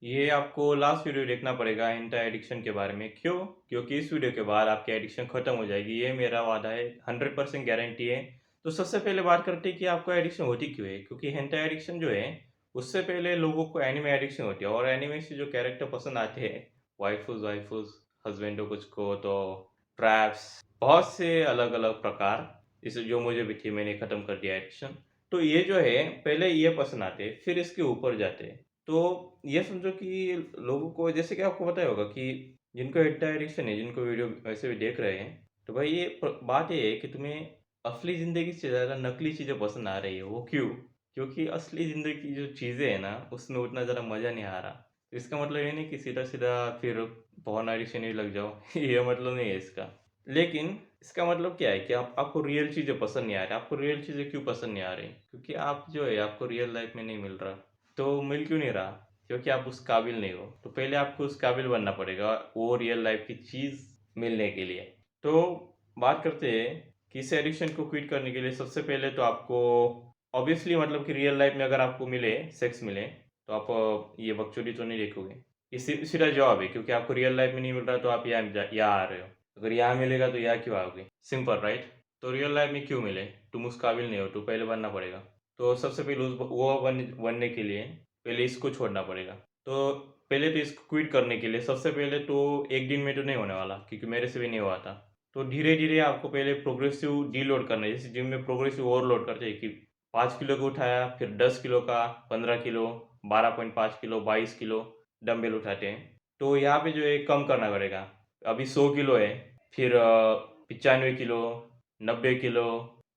ये आपको last video देखना पड़ेगा एंटी एडिक्शन के बारे में। क्यों? क्योंकि इस वीडियो के बाद आपकी एडिक्शन खत्म हो जाएगी, ये मेरा वादा है, 100% गारंटी है। तो सबसे पहले बात करते हैं कि आपको एडिक्शन होती क्यों है? क्योंकि एंटी एडिक्शन जो है, उससे पहले लोगों को एनिमे एडिक्शन होती है और एनिमे से जो कैरेक्टर पसंद आते हैं, वाइफूज़, हस्बैंडों कुछ को तो ट्रैप्स, बहुत से अलग-अलग प्रकार, इसे जो मुझे भी थी मैंने खत्म कर दिया एडिक्शन। तो ये जो है, पहले ये पसंद आते, फिर इसके ऊपर जाते। तो ये समझो कि लोगों को जैसे कि आपको पता ही होगा कि जिनको एडिक्ट एडिक्शन है, जिनको वीडियो वैसे भी देख रहे हैं, तो भाई ये बात ये है कि तुम्हें असली ज़िंदगी से ज़्यादा नकली चीज़ें पसंद आ रही है। वो क्यों? क्योंकि असली ज़िंदगी की जो चीज़ें हैं ना, उसमें उतना ज़्यादा मज़ा नहीं आ रहा। तो इसका मतलब ये नहीं कि सीधा-सीधा फिर पोर्न एडिक्शन ही लग जाओ ये मतलब नहीं है इसका। लेकिन इसका मतलब क्या है कि आपको रियल चीज़ें पसंद नहीं आ रही। आपको रियल चीज़ें क्यों पसंद नहीं आ रही? क्योंकि आप जो है आपको रियल लाइफ़ में नहीं मिल रहा। तो मिल क्यों नहीं रहा? क्योंकि आप उस काबिल नहीं हो। तो पहले आपको उस काबिल बनना पड़ेगा वो रियल लाइफ़ की चीज़ मिलने के लिए। तो बात करते हैं कि इस एडिक्शन को क्विट करने के लिए सबसे पहले तो आपको ऑब्वियसली मतलब कि रियल लाइफ़ में अगर आपको मिले, सेक्स मिले, तो आप ये बकचोदी तो नहीं देखोगे। ये सीधा जवाब है क्योंकि आपको रियल लाइफ़ में नहीं मिल रहा तो आप यहाँ आ रहे हो। अगर यहाँ मिलेगा तो यहाँ क्यों आओगे? Simple right? तो रियल लाइफ़ में क्यों मिले? तुम उस काबिल नहीं हो, तो पहले बनना पड़ेगा। तो सबसे पहले उस वो बनने के लिए पहले इसको छोड़ना पड़ेगा। तो पहले तो इसको क्विट करने के लिए सबसे पहले तो 1 दिन में तो नहीं होने वाला क्योंकि मेरे से भी नहीं हुआ था। तो धीरे-धीरे आपको पहले प्रोग्रेसिव डीलोड करना है। जैसे जिम में प्रोग्रेसिव ओवरलोड करते हैं कि 5 किलो को उठाया, फिर 10 किलो का, 15 किलो, 12.5 किलो, 22 किलो डंबल उठाते हैं। तो यहाँ पे जो है कम करना पड़ेगा। अभी 100 किलो है, फिर 95 किलो, 90 किलो,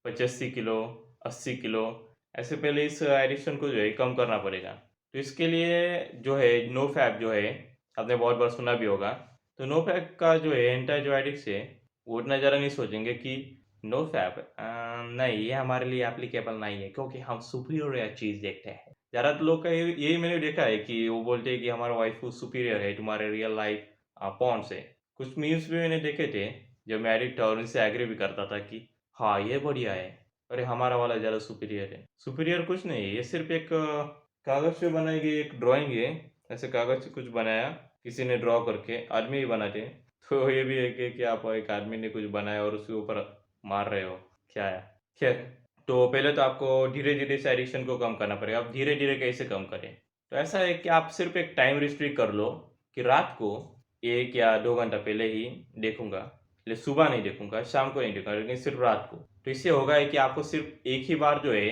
85 किलो, 80 किलो, ऐसे पहले इस एडिक्शन को जो है कम करना पड़ेगा। तो इसके लिए जो है नो फैप जो है, आपने बहुत बार सुना भी होगा। तो नो फैप का जो है एंटी जो एडिक्ट्स है, वो इतना ज़्यादा नहीं सोचेंगे कि नो फैप नहीं ये हमारे लिए एप्लीकेबल नहीं है क्योंकि हम सुपीरियर चीज़ देखते हैं। ज़्यादातर लोग का यही मैंने देखा है कि वो बोलते हैं कि हमारा वाइफ़ सुपीरियर है तुम्हारे रियल लाइफ पॉर्न से। कुछ मीम्स भी मैंने देखे थे, जब मैं एडिक्ट था और उनसे एग्री भी करता था कि हाँ, ये बढ़िया है। अरे हमारा वाला ज़्यादा सुपीरियर है। सुपीरियर कुछ नहीं है, ये सिर्फ़ एक कागज़ से बनाई गई एक ड्राइंग है। ऐसे कागज़ से कुछ बनाया, किसी ने ड्रॉ करके, आदमी ही बनाते हैं। तो ये भी है कि आप एक आदमी ने कुछ बनाया और उसके ऊपर मार रहे हो, क्या है? खैर, तो पहले तो आपको धीरे-धीरे इस एडिक्शन को कम करना पड़ेगा। अब धीरे-धीरे कैसे कम करें? तो ऐसा है कि आप सिर्फ़ एक टाइम रिस्ट्रिक्ट कर लो कि रात को 1 या 2 घंटा पहले ही देखूँगा। सुबह नहीं देखूँगा, शाम को नहीं देखूँगा, लेकिन सिर्फ़ रात को। तो इससे होगा है कि आपको सिर्फ़ एक ही बार जो है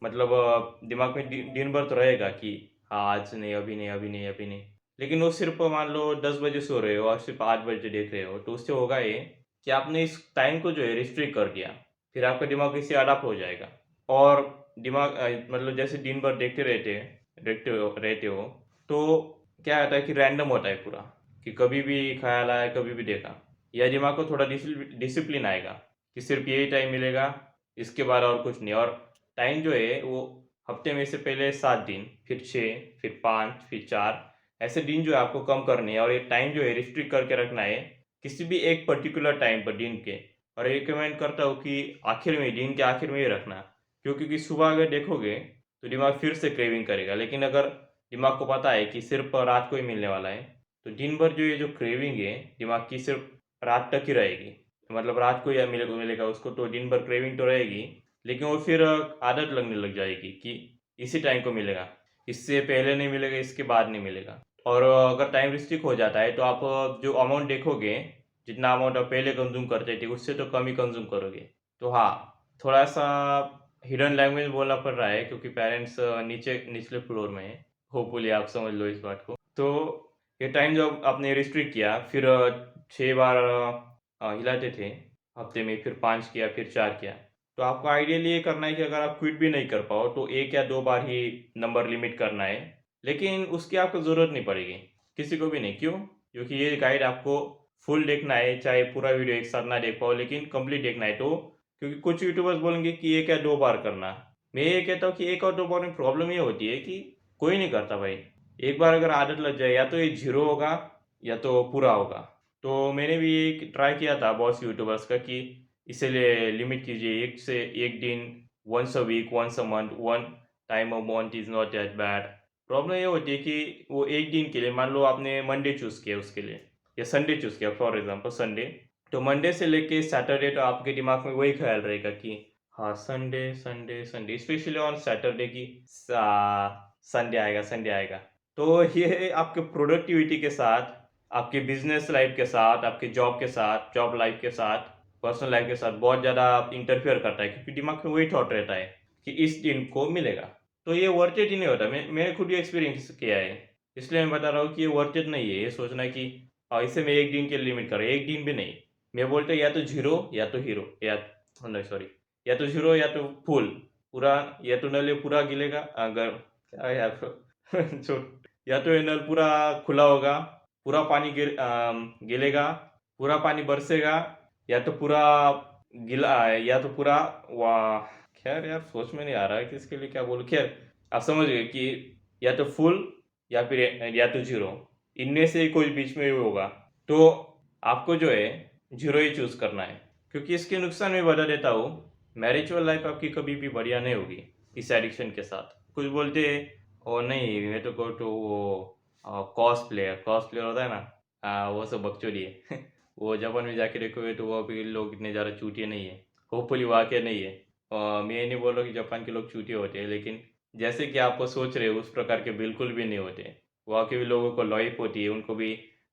मतलब दिमाग में दिन भर तो रहेगा कि हाँ, आज नहीं, अभी नहीं, अभी नहीं, अभी नहीं। लेकिन वो सिर्फ़ मान लो 10 बजे सो रहे हो और सिर्फ़ 8 बजे देख रहे हो, तो उससे होगा ये कि आपने इस टाइम को जो है रिस्ट्रिक्ट कर दिया। फिर आपका दिमाग इससे अडॉप्ट हो जाएगा और दिमाग मतलब जैसे दिन भर देखते हो, तो क्या होता है कि रैंडम होता है पूरा, कि कभी भी ख़्याल आया, कभी भी देखा। या दिमाग को थोड़ा डिसिप्लिन आएगा कि सिर्फ़ यही टाइम मिलेगा, इसके बाद और कुछ नहीं। और टाइम जो है वो हफ़्ते में से पहले 7 दिन, फिर 6, फिर 5, फिर 4 ऐसे दिन जो है आपको कम करने हैं और ये टाइम जो है रिस्ट्रिक्ट करके रखना है, किसी भी एक पर्टिकुलर टाइम पर दिन के। और रिकमेंड करता हूँ कि आखिर में, दिन के आखिर में ही रखना। क्यों? क्योंकि सुबह अगर देखोगे, तो दिमाग फिर से क्रेविंग करेगा। लेकिन अगर दिमाग को पता है कि सिर्फ़ रात को ही मिलने वाला है, तो दिन भर जो ये जो क्रेविंग है, दिमाग की सिर्फ़ रात तक ही रहेगी। मतलब रात को या मिलेगा उसको तो दिन भर क्रेविंग तो रहेगी, लेकिन वो फिर आदत लगने लग जाएगी कि इसी टाइम को मिलेगा, इससे पहले नहीं मिलेगा, इसके बाद नहीं मिलेगा। और अगर टाइम रिस्ट्रिक्ट हो जाता है तो आप जो अमाउंट देखोगे, जितना अमाउंट आप पहले कंज़्यूम करते थे उससे तो कम ही कंज़्यूम करोगे। तो हाँ, थोड़ा-सा हिडन लैंग्वेज बोलना पड़ रहा है क्योंकि पेरेंट्स निचले फ्लोर में हैं। होपफुली आप समझ लो इस बात को। तो ये टाइम जब आपने रिस्ट्रिक्ट किया, फिर 6 बार हिलाते थे हफ्ते में, फिर 5 किया, फिर 4 किया। तो आपको आइडियली ये करना है कि अगर आप क्विट भी नहीं कर पाओ तो 1 या 2 बार ही नंबर लिमिट करना है। लेकिन उसकी आपको ज़रूरत नहीं पड़ेगी, किसी को भी नहीं। क्यों? क्योंकि ये गाइड आपको फुल देखना है, चाहे पूरा वीडियो एक साथ ना देख पाओ लेकिन कंप्लीट देखना है तो। क्योंकि कुछ यूट्यूबर्स बोलेंगे कि 1 या 2 बार करना। मैं ये कहता हूँ कि 1 और 2 बार में प्रॉब्लम ये होती है कि कोई नहीं करता भाई। एक बार अगर आदत लग जाए या तो ये ज़ीरो होगा या तो पूरा होगा। तो मैंने भी एक ट्राई किया था बहुत से यूट्यूबर्स का कि इसीलिए लिमिट कीजिए 1 से 1 दिन, once a week, once a month, 1 time a month is not that bad. Problem ये होती है कि वो एक दिन के लिए, मान लो आपने मंडे चूज़ किया उसके लिए या संडे चूज़ किया, फॉर एग्जांपल संडे, तो मंडे से लेके सैटरडे तो आपके दिमाग में वही ख्याल रहेगा कि हाँ Sunday Sunday Sunday, specially on Saturday की संडे आएगा। तो ये आपके प्रोडक्टिविटी के साथ, आपके बिजनेस लाइफ के साथ, आपके जॉब के साथ, जॉब लाइफ के साथ, पर्सनल लाइफ के साथ बहुत ज़्यादा इंटरफेयर करता है, क्योंकि दिमाग में वही थॉट रहता है कि इस दिन को मिलेगा। तो ये वर्थ इट ही नहीं होता। मैंने खुद ही एक्सपीरियंस किया है, इसलिए मैं बता रहा हूँ कि ये वर्थ इट नहीं है। ये सोचना है कि इसे मैं एक दिन के लिमिट कर, एक दिन भी नहीं। मैं बोलता या तो जीरो या तो हीरो, या नहीं सॉरी, या तो जीरो या तो फुल पूरा, या तो नल पूरा गिलेगा अगर क्या है यार छोड़, या तो ये नल पूरा खुला होगा, पूरा पानी गिलेगा, पूरा पानी बरसेगा, या तो पूरा गिला, या तो पूरा वाह, खैर यार सोच में नहीं आ रहा है कि इसके लिए क्या बोलूं। खैर आप समझ गए कि या तो फुल या फिर या तो जीरो, इनमें से कोई बीच में ही होगा। तो आपको जो है जीरो ही चूज करना है, क्योंकि इसके नुकसान मैं बता देता हूँ। मैरिजुअल लाइफ आपकी कभी भी बढ़िया नहीं होगी इस एडिक्शन के साथ। कुछ बोलते हैं और नहीं, मैं तो कहूँ तो वो कॉस प्लेयर होता है ना, वो सब बकचोदी है वो जापान में जाके देखोगे तो वो अभी लोग इतने ज़्यादा चूतिए नहीं है, होपफुली वाकई नहीं है। मैं ये नहीं बोल रहा कि जापान के लोग चूतिए होते हैं, लेकिन जैसे कि आपको सोच रहे हो उस प्रकार के बिल्कुल भी नहीं होते। वहाँ के भी लोगों को लाइफ होती है, उनको भी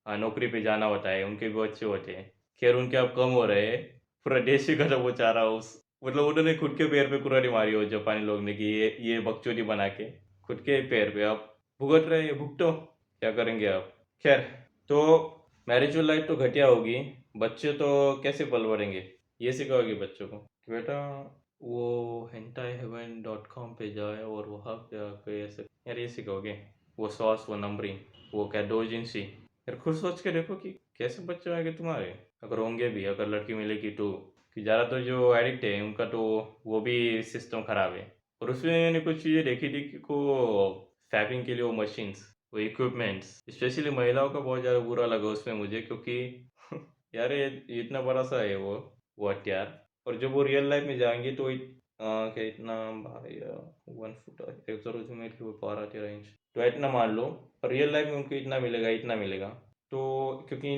नौकरी पे जाना होता है, उनके भी बच्चे होते हैं। खैर उनके अब कम हो रहे हैं, पूरा देश ही खत्म हो जा रहा हो उस, मतलब उन्होंने खुद के पैर पे कुल्हाड़ी मारी हो जापानी लोग ने कि ये बकचोदी बना के खुद के पैर पे अब भुगत रहे हैं, भुगतो, क्या करेंगे आप। खैर, तो मैरिजुअल लाइफ तो घटिया होगी, बच्चे तो कैसे पल बढ़ेंगे। ये सिखाओगे बच्चों को कि बेटा वो hentai heaven.com पे जाए और वहाँ पे आके ऐसे, यार ये सिखाओगे। वो सॉस, वो नंबरिंग, वो क्या डोजिंसी, यार खुद सोच के देखो कि कैसे बच्चे आएंगे तुम्हारे, अगर होंगे भी, अगर लड़की मिलेगी तो। कि ज़्यादातर जो एडिक्ट है उनका तो वो भी सिस्टम ख़राब है। और उसमें मैंने कुछ चीज़ें देखी थी कि को फैबिंग के लिए वो मशीन्स, वो इक्विपमेंट्स, स्पेशली महिलाओं का बहुत ज़्यादा बुरा लगा उसमें मुझे, क्योंकि यार ये इतना बड़ा सा है वो हथियार, और जब वो रियल लाइफ में जाएंगे तो क्या इतना भाई 1 फुट 1 तो इतना मान लो, और रियल लाइफ में उनको इतना मिलेगा। तो क्योंकि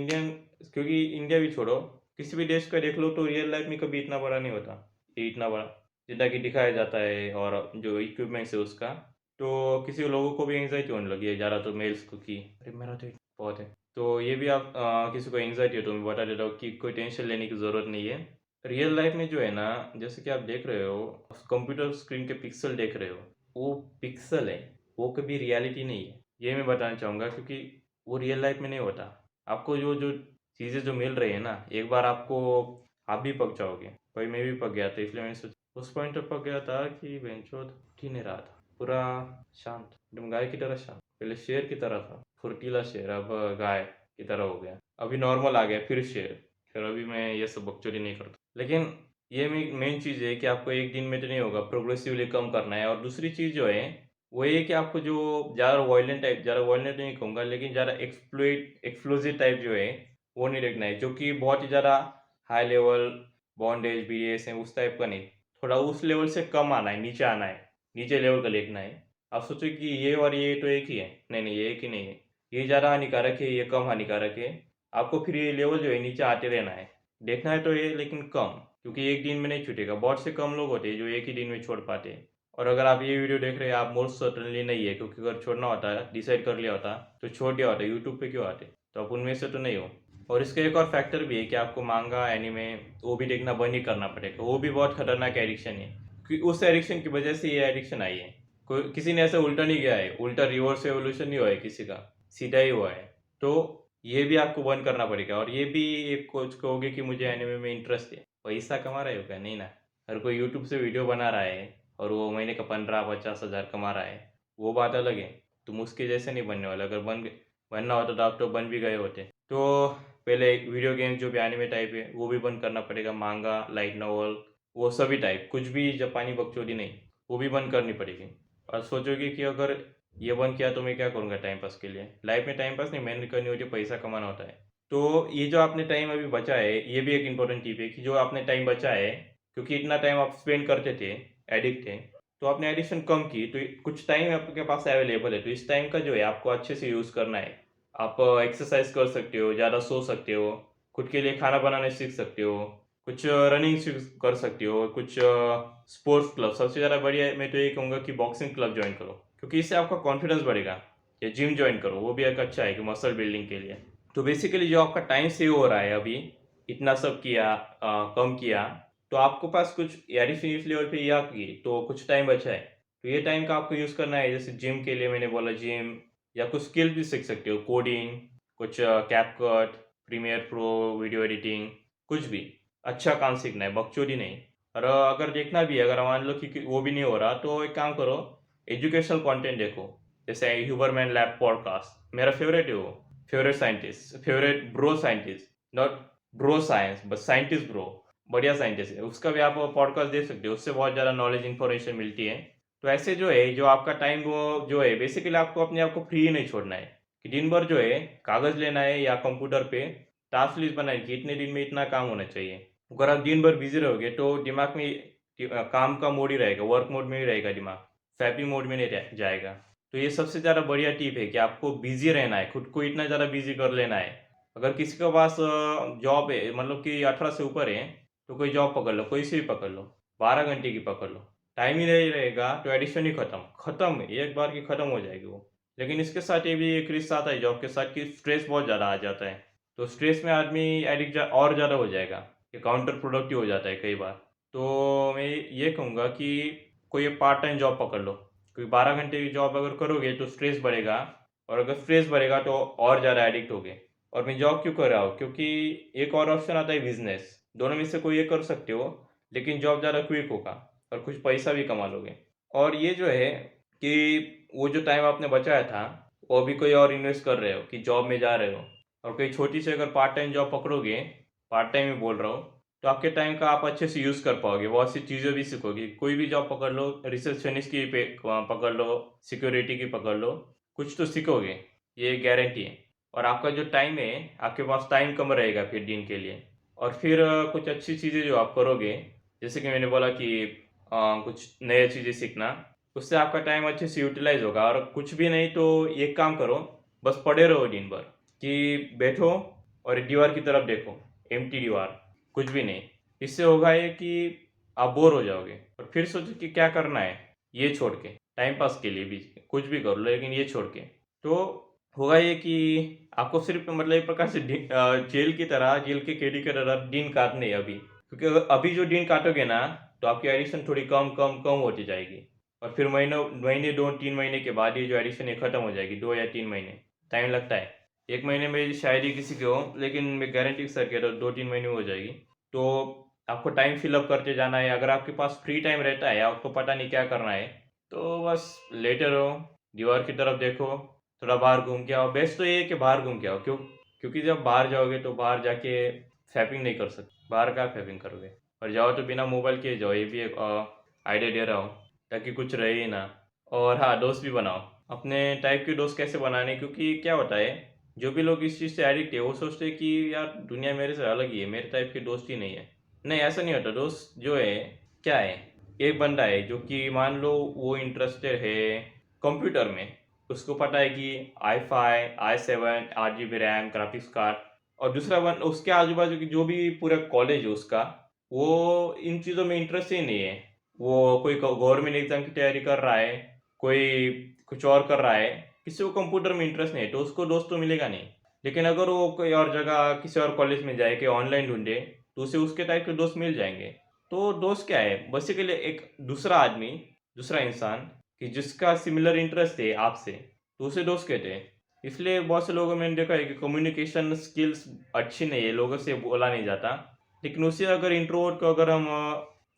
इंडिया भी छोड़ो, किसी भी देश का देख लो तो रियल लाइफ में कभी इतना बड़ा नहीं होता, ये इतना बड़ा जितना कि दिखाया जाता है, और जो इक्विपमेंट्स है उसका। तो किसी लोगों को भी एंग्जाइटी होने लगी है, ज़्यादातर मेल्स को, कि अरे मेरा तो बहुत है। तो ये भी आप किसी को एंग्जाइटी है तो मैं बता देता हूँ कि कोई टेंशन लेने की ज़रूरत नहीं है। रियल लाइफ में जो है ना, जैसे कि आप देख रहे हो, कंप्यूटर स्क्रीन के पिक्सल देख रहे हो, वो पिक्सल है, वो कभी रियलिटी नहीं है। ये मैं बताना चाहूँगा, क्योंकि वो रियल लाइफ में नहीं होता। आपको जो जो चीज़ें जो मिल रही है ना, एक बार आपको, आप भी पक जाओगे। भाई मैं भी पक गया था, इसलिए मैंने उस पॉइंट पर पक गया था कि बेंचो उठ ही नहीं रहा था, पूरा शांत, एकदम गाय की तरह शांत। पहले शेर की तरह था, फुर्तीला शेर, अब गाय की तरह हो गया। अभी नॉर्मल आ गया, फिर शेर। फिर अभी मैं ये सब बकचोदी नहीं करता। लेकिन ये मेन चीज़ है कि आपको एक दिन में तो नहीं होगा, प्रोग्रेसिवली कम करना है। और दूसरी चीज़ जो है वो ये कि आपको जो ज़्यादा वायलेंट नहीं कहूँगा, लेकिन ज़्यादा एक्सप्लोजिव टाइप जो है वो नहीं देखना है, जो कि बहुत ही ज़्यादा हाई लेवल बॉन्डेज BDS है उस टाइप का नहीं। थोड़ा उस लेवल से कम आना है, नीचे आना है, नीचे लेवल का देखना है। आप सोचो कि ये और ये तो एक ही है, नहीं ये एक ही नहीं है, ये ज़्यादा हानिकारक है, ये कम हानिकारक है। आपको फिर ये लेवल जो है नीचे आते रहना है, देखना है तो ये, लेकिन कम, क्योंकि एक दिन में नहीं छूटेगा। बहुत से कम लोग होते हैं जो एक ही दिन में छोड़ पाते हैं। और अगर आप ये वीडियो देख रहे हैं, आप मोस्ट सर्टनली नहीं है, क्योंकि अगर छोड़ना होता, डिसाइड कर लिया होता तो छोड़ दिया होता, यूट्यूब पे क्यों आते। तो आप उनमें से तो नहीं हो। और इसका एक और फैक्टर भी है कि आपको मांगा एनीमे वो भी देखना बंद ही करना पड़ेगा। वो भी बहुत खतरनाक एडिक्शन है, क्योंकि उस एडिक्शन की वजह से ये एडिक्शन आई है। कोई किसी ने ऐसे उल्टा नहीं गया है, उल्टा रिवर्स एवोल्यूशन नहीं हुआ है किसी का, सीधा ही हुआ है। तो ये भी आपको बंद करना पड़ेगा। और ये भी एक कोच कहोगे कि मुझे एनिमे में इंटरेस्ट है, पैसा कमा रहे हो क्या? नहीं ना। हर कोई यूट्यूब से वीडियो बना रहा है और वो महीने का 15-50 हज़ार कमा रहा है, वो बात अलग है। तुम उसके जैसे नहीं बनने वाले। अगर बनना होता तो आप तो बन भी गए होते। तो पहले वीडियो गेम जो भी एनिमे टाइप है वो भी बंद करना पड़ेगा, मांगा, लाइट नॉवल, वो सभी टाइप, कुछ भी जापानी बकचोदी नहीं, वो भी बंद करनी पड़ेगी। और सोचोगे कि अगर ये बंद किया तो मैं क्या करूँगा टाइम पास के लिए। लाइफ में टाइम पास नहीं, मेहनत करनी होती है, पैसा कमाना होता है। तो ये जो आपने टाइम अभी बचा है, ये भी एक इम्पोर्टेंट टिप है कि जो आपने टाइम बचा है, क्योंकि इतना टाइम आप स्पेंड करते थे, एडिक्ट थे, तो आपने एडिक्शन कम की, तो कुछ टाइम आपके पास अवेलेबल है, तो इस टाइम का जो है आपको अच्छे से यूज़ करना है। आप एक्सरसाइज कर सकते हो, ज़्यादा सो सकते हो, खुद के लिए खाना बनाना सीख सकते हो, कुछ रनिंग कर सकते हो, कुछ स्पोर्ट्स क्लब, सबसे ज़्यादा बढ़िया मैं तो ये कहूँगा कि बॉक्सिंग क्लब ज्वाइन करो, क्योंकि इससे आपका कॉन्फिडेंस बढ़ेगा। या जिम ज्वाइन करो, वो भी एक अच्छा है कि मसल बिल्डिंग के लिए। तो बेसिकली जो आपका टाइम सेव हो रहा है अभी, इतना सब किया, कम किया, तो आपको पास कुछ यारी फिनिश लेवल पे या की तो कुछ टाइम बचा है, तो ये टाइम का आपको यूज़ करना है। जैसे जिम के लिए मैंने बोला, जिम या कुछ स्किल भी सीख सकते हो, कोडिंग, कुछ CapCut, Premiere Pro, video editing, कुछ भी अच्छा काम सीखना है, बकचोदी नहीं। और अगर देखना भी है, अगर मान लो कि वो भी नहीं हो रहा, तो एक काम करो, एजुकेशनल कंटेंट देखो। जैसे ह्यूबरमैन लैब पॉडकास्ट मेरा फेवरेट है, वो favourite scientist, favourite bro scientist, not bro science but scientist bro, बढ़िया साइंटिस्ट है, उसका भी आप पॉडकास्ट देख सकते हो, उससे बहुत ज़्यादा नॉलेज इन्फॉर्मेशन मिलती है। तो ऐसे जो है, जो आपका टाइम वो जो है, बेसिकली आपको अपने आप को फ्री नहीं छोड़ना है कि दिन भर जो है कागज़ लेना है या कंप्यूटर पे टास्क लिस्ट बनाए कि इतने दिन में इतना काम होना चाहिए। अगर आप दिन भर बिजी रहोगे तो दिमाग में काम का मोड ही रहेगा, वर्क मोड में ही रहेगा दिमाग, फैपी मोड में नहीं जाएगा। तो ये सबसे ज़्यादा बढ़िया टिप है कि आपको बिजी रहना है, खुद को इतना ज़्यादा बिजी कर लेना है। अगर किसी के पास जॉब है, मतलब कि 18 से ऊपर है, तो कोई जॉब पकड़ लो, कोई से भी पकड़ लो, 12 घंटे की पकड़ लो, टाइम ही नहीं रहेगा तो एडिक्शन ही खत्म, एक बार की खत्म हो जाएगी वो। लेकिन इसके साथ ये भी एक रिस्क आता है जॉब के साथ कि स्ट्रेस बहुत ज़्यादा आ जाता है, तो स्ट्रेस में आदमी एडिक्ट और ज़्यादा हो जाएगा, ये काउंटर प्रोडक्टिव हो जाता है कई बार। तो मैं ये कहूँगा कि कोई एक पार्ट टाइम जॉब पकड़ लो, क्योंकि 12 घंटे की जॉब अगर करोगे तो स्ट्रेस बढ़ेगा, और अगर स्ट्रेस बढ़ेगा तो और ज़्यादा एडिक्ट होगे। और मैं जॉब क्यों कर रहा हूँ, क्योंकि एक और ऑप्शन आता है बिजनेस, दोनों में से कोई एक कर सकते हो, लेकिन जॉब ज़्यादा क्विक होगा और कुछ पैसा भी कमा लोगे। और ये जो है कि वो जो टाइम आपने बचाया था, वो भी कोई और इन्वेस्ट कर रहे हो कि जॉब में जा रहे हो, और कोई छोटी सी अगर पार्ट टाइम जॉब पकड़ोगे, पार्ट टाइम ही बोल रहा हूँ, तो आपके टाइम का आप अच्छे से यूज़ कर पाओगे, बहुत सी चीज़ें भी सीखोगे। कोई भी जॉब पकड़ लो, रिसेप्शनिस्ट की पे पकड़ लो, सिक्योरिटी की पकड़ लो, कुछ तो सीखोगे, ये गारंटी है। और आपका जो टाइम है, आपके पास टाइम कम रहेगा फिर दिन के लिए। और फिर कुछ अच्छी चीज़ें जो आप करोगे, जैसे कि मैंने बोला कि कुछ नई चीज़ें सीखना, उससे आपका टाइम अच्छे से यूटिलाइज होगा। और कुछ भी नहीं तो एक काम करो, बस पड़े रहो दिन भर, कि बैठो और दीवार की तरफ देखो, एम्प्टी दीवार, कुछ भी नहीं। इससे होगा ये कि आप बोर हो जाओगे और फिर सोचो कि क्या करना है, ये छोड़ के टाइम पास के लिए भी कुछ भी कर लो, लेकिन ये छोड़ के। तो होगा ये कि आपको सिर्फ मतलब एक प्रकार से जेल की तरह, जेल के कैदी की तरह दिन काटने हैं अभी, क्योंकि अगर अभी जो दिन काटोगे ना, तो आपकी एडिक्शन थोड़ी कम कम कम होती जाएगी। और फिर महीने 2-3 महीने के बाद ये जो एडिक्शन है ख़त्म हो जाएगी, 2 या 3 महीने टाइम लगता है। 1 महीने में शायद ही किसी के हो, लेकिन मैं गारंटी के साथ कह रहा हूँ 2-3 महीने में हो जाएगी। तो आपको टाइम फिलअप करते जाना है। अगर आपके पास फ्री टाइम रहता है, आपको पता नहीं क्या करना है, तो बस लेटे रहो, दीवार की तरफ देखो, थोड़ा बाहर घूम के आओ। बेस्ट तो ये है कि बाहर घूम के आओ, क्योंकि जब बाहर जाओगे तो बाहर जाके फैपिंग नहीं कर सकते, बाहर का फैपिंग करोगे। और जाओ तो बिना मोबाइल के जाओ, ये भी एक आइडिया दे रहा हूँ, ताकि कुछ रहे ही ना। और हाँ, दोस्त भी बनाओ, अपने टाइप के दोस्त कैसे बनाने, क्योंकि क्या होता है, जो भी लोग इस चीज़ से एडिक्ट है वो सोचते हैं कि यार दुनिया मेरे से अलग ही है, मेरे टाइप के दोस्त ही नहीं है। नहीं, ऐसा नहीं होता। दोस्त जो है, क्या है, एक बंदा है जो कि मान लो वो इंटरेस्टेड है कंप्यूटर में, उसको पता है कि i5 i7 8 GB RAM, graphics card. और दूसरा बंदा उसके आजू बाजू की जो भी पूरा कॉलेज है उसका, वो इन चीज़ों में इंटरेस्ट ही नहीं है। वो कोई गवर्नमेंट एग्जाम की तैयारी कर रहा है, कोई कुछ और कर रहा है, किसी को कंप्यूटर में इंटरेस्ट नहीं है, तो उसको दोस्त तो मिलेगा नहीं। लेकिन अगर वो कोई और जगह किसी और कॉलेज में जाए कि ऑनलाइन ढूंढे, तो उसे उसके टाइप के दोस्त मिल जाएंगे। तो दोस्त क्या है, बेसिकली एक दूसरा आदमी, दूसरा इंसान, कि जिसका सिमिलर इंटरेस्ट है आपसे, तो उसे दोस्त कहते हैं। इसलिए बहुत से लोगों में मैंने देखा है कि कम्युनिकेशन स्किल्स अच्छी नहीं है, लोगों से बोला नहीं जाता। लेकिन उसे अगर इंट्रोवर्ट को अगर हम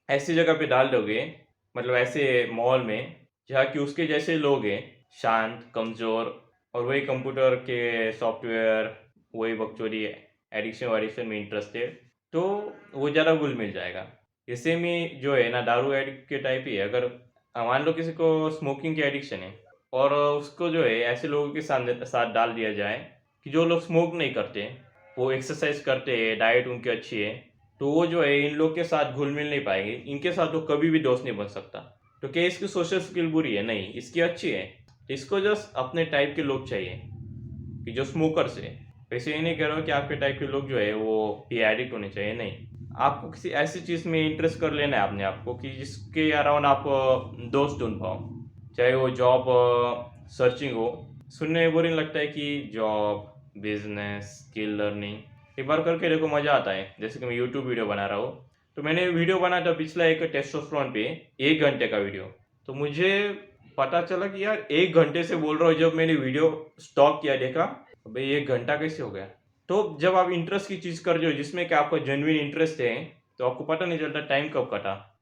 ऐसी जगह पे डाल दोगे, मतलब ऐसे माहौल में जहाँ कि उसके जैसे लोग हैं, शांत, कमज़ोर, और वही कंप्यूटर के सॉफ्टवेयर, वही बकचोदी, एडिक्शन वैडिक्शन में इंटरेस्टेड, तो वो ज़्यादा घुल मिल जाएगा। इससे में जो है ना, दारू एडिक्ट के टाइप ही है। अगर मान लो किसी को स्मोकिंग की एडिक्शन है, और उसको जो है ऐसे लोगों के साथ साथ डाल दिया जाए कि जो लोग स्मोक नहीं करते, वो एक्सरसाइज करते हैं, डाइट उनकी अच्छी है, तो वो जो है इन लोग के साथ घुल मिल नहीं पाएंगे, इनके साथ वो कभी भी दोस्त नहीं बन सकता। तो क्या इसकी सोशल स्किल बुरी है? नहीं, इसकी अच्छी है। इसको जस्ट अपने टाइप के लोग चाहिए कि जो स्मोकर्स है। वैसे ये नहीं कह रहा हूँ कि आपके टाइप के लोग जो है वो ये एडिक्ट होने चाहिए, नहीं। आपको किसी ऐसी चीज़ में इंटरेस्ट कर लेना है अपने आप को कि जिसके अराउंड आप दोस्त ढूंढ पाओ, चाहे वो जॉब सर्चिंग हो। सुनने में बोरिंग लगता है कि जॉब, बिजनेस, स्किल लर्निंग एक बार करके देखो, मज़ा आता है। जैसे कि मैं यूट्यूब वीडियो बना रहा हूँ, तो मैंने वीडियो बनाया था पिछला एक टेस्टोस्टेरोन पे, 1 घंटे का वीडियो। तो मुझे पता चला कि यार 1 घंटे से बोल रहा हूँ, जब मैंने वीडियो स्टॉप किया देखा भाई 1 घंटा कैसे हो गया। तो जब आप इंटरेस्ट की चीज़ कर रहे हो जिसमें कि आपका जेन्युइन इंटरेस्ट है, तो आपको पता नहीं चलता टाइम कब कटा।